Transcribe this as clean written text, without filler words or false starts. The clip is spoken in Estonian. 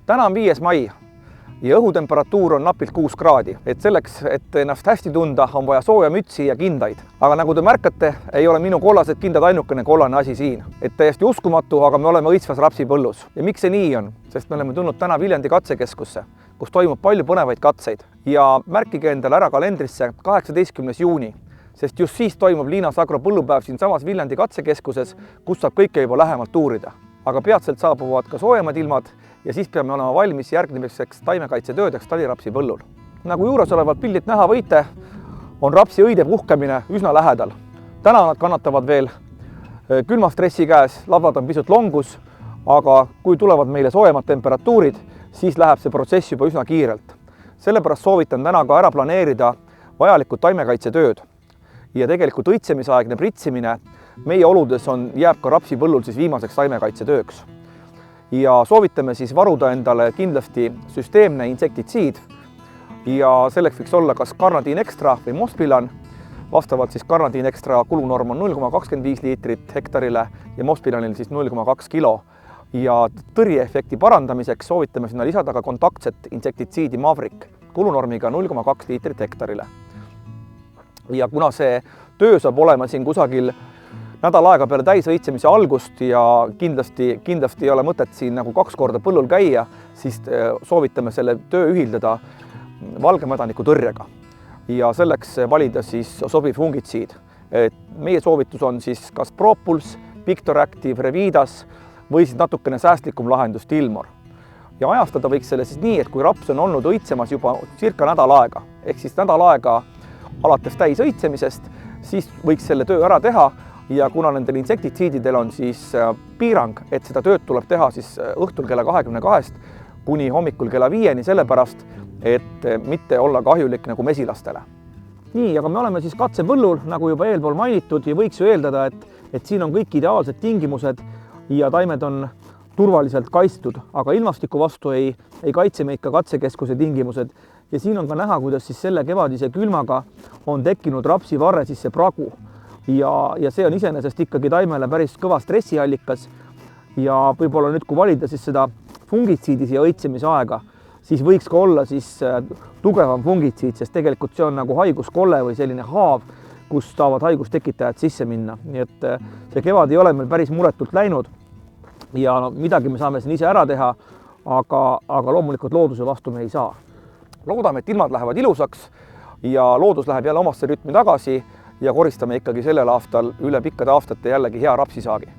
Täna on 5. mai ja õhutemperatuur on napilt 6 kraadi. Et selleks, et ennast hästi tunda, on vaja sooja mütsi ja kindaid. Aga nagu te märkate, ei ole minu kollased kindad ainukene kollane asi siin. Et täiesti uskumatu, aga me oleme õitsvas rapsipõllus. Ja miks see nii on? Sest me oleme tulnud täna Viljandi katsekeskusse, kus toimub palju põnevaid katseid. Ja märkige endale ära kalendrisse 18. juuni, sest just siis toimub Liinas Agro põllupäev siinsamas Viljandi katsekeskuses, kus saab kõike juba lähemalt uurida. Aga peatselt saabuvad ka soojemad ilmad ja siis peame olema valmis järgmiseks taimekaitsetöödeks talirapsi põllul. Nagu juures olevat pildilt näha võite, on rapsi õide puhkemine üsna lähedal. Täna nad kannatavad veel külma stressi käes, lablad on pisut longus, aga kui tulevad meile soojemad temperatuurid, siis läheb see protsess juba üsna kiirelt. Sellepärast soovitan täna ka ära planeerida vajalikud taimekaitsetööd. Ja tegelikult õitsemisaegne pritsimine meie oludes jääb ka rapsipõllul siis viimaseks taimekaitsetööks. Ja soovitame siis varuda endale kindlasti süsteemne insektitsiid ja selleks võiks olla kas Carnadine Extra või Mospilan. Vastavalt siis Carnadine Extra kulunorm on 0,25 liitrit hektarile ja Mospilanil siis 0,2 kilo. Ja tõrjeefekti parandamiseks soovitame sinna lisada ka kontaktset insektitsiidi Maverick kulunormiga 0,2 liitrit hektarile. Ja kuna see töö saab olema siin kusagil nädal aega peale täisõitsemise algust ja kindlasti ei ole mõtet siin nagu 2 korda põllul käia, siis soovitame selle töö ühildada valgemädaniku tõrjega. Ja selleks valida siis sobiv fungitsiid. Meie soovitus on siis kas Propols, Pictoractive, Revidas või siis natukene säästlikum lahendus Tilmor. Ja ajastada võiks selle siis nii, et kui raps on olnud õitsemas juba circa nädal aega, ehk siis nädal aega alates täisõitsemisest, siis võiks selle töö ära teha. Ja kuna nendel insektitsiididel on siis piirang, et seda tööd tuleb teha siis õhtul kella 22 kuni hommikul kella 5, sellepärast, et mitte olla kahjulik nagu mesilastele. Nii, aga me oleme siis katsepõllul, nagu juba eelpool mainitud, ja võiks ju eeldada, et siin on kõik ideaalsed tingimused ja taimed on turvaliselt kaitstud, aga ilmastiku vastu ei kaitse meid ka katsekeskuse tingimused. Ja siin on ka näha, kuidas siis selle kevadise külmaga on tekkinud rapsivarre sisse pragu. Ja see on iseenesest ikkagi taimele päris kõva stressiallikas ja võib-olla nüüd, kui valida siis seda fungitsiidi siia õitsemise aega, siis võiks ka olla siis tugevam fungitsiid, sest tegelikult see on nagu haiguskolle või selline haav, kus saavad haigustekitajad sisse minna. Nii et see kevad ei ole meil päris muretult läinud ja midagi me saame siin ise ära teha, aga loomulikult looduse vastu me ei saa. Loodame, et ilmad lähevad ilusaks ja loodus läheb jälle omasse rütmi tagasi ja koristame ikkagi sellel aastal üle pikkade aastate jällegi hea rapsisaagi.